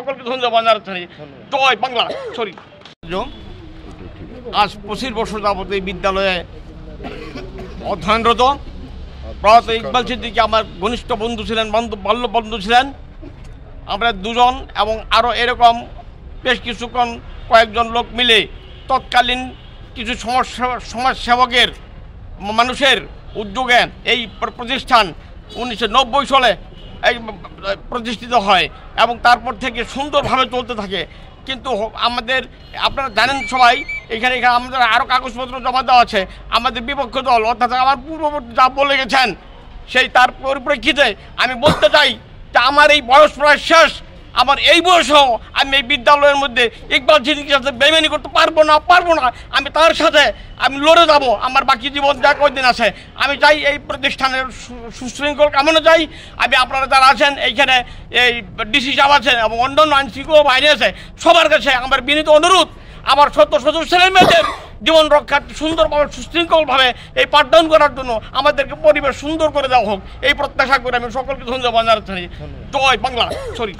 সকলকে ধন্যবাদ জানাচ্ছি। জয় বাংলা। সরি, আজ 25 বছর যাবত এই বিদ্যালয়ে অধ্যয়নরত। প্রয়াত ইকবাল সিদ্দিকী আমার ঘনিষ্ঠ বন্ধু ছিলেন, বাল্য বন্ধু ছিলেন। আমরা দুজন এবং আরও এরকম বেশ কিছুক্ষণ কয়েকজন লোক মিলে তৎকালীন কিছু সমাজসেবকের মানুষের উদ্যোগে এই প্রতিষ্ঠান 1990 সালে প্রতিষ্ঠিত হয় এবং তারপর থেকে সুন্দরভাবে চলতে থাকে। কিন্তু আমাদের আপনারা জানেন সবাই, এখানে আমাদের আরও কাগজপত্র জমা দেওয়া আছে। আমাদের বিপক্ষ দল অর্থাৎ আমার পূর্ববর্তী যা বলে গেছেন সেই তার পরিপ্রেক্ষিতে আমি বলতে চাই যে আমার এই বয়স প্রায় শেষ। আমার এই বয়সেও আমি এই বিদ্যালয়ের মধ্যে ইকবাল সিদ্দিকীর সাথে বেইমানি করতে পারবো না। আমি তার সাথে আমি লড়ে যাব আমার বাকি জীবন যা কয়দিন আছে। আমি চাই এই প্রতিষ্ঠানের সুশৃঙ্খল কামনা চাই। আমি আপনারা যারা আছেন এইখানে, এই ডিসি সাহেব আছেন এবং অন্যান্য আইন শৃঙ্খলা বাহিনী আছে, সবার কাছে আমার বিনীত অনুরোধ আমার শত ছেলে মেয়েদের জীবন রক্ষা সুন্দরভাবে সুশৃঙ্খলভাবে এই পাঠদান করার জন্য আমাদেরকে পরিবেশ সুন্দর করে দেওয়া হোক, এই প্রত্যাশা করে আমি সকলকে ধন্যবাদ জানাচ্ছি। জয় বাংলা। সরি।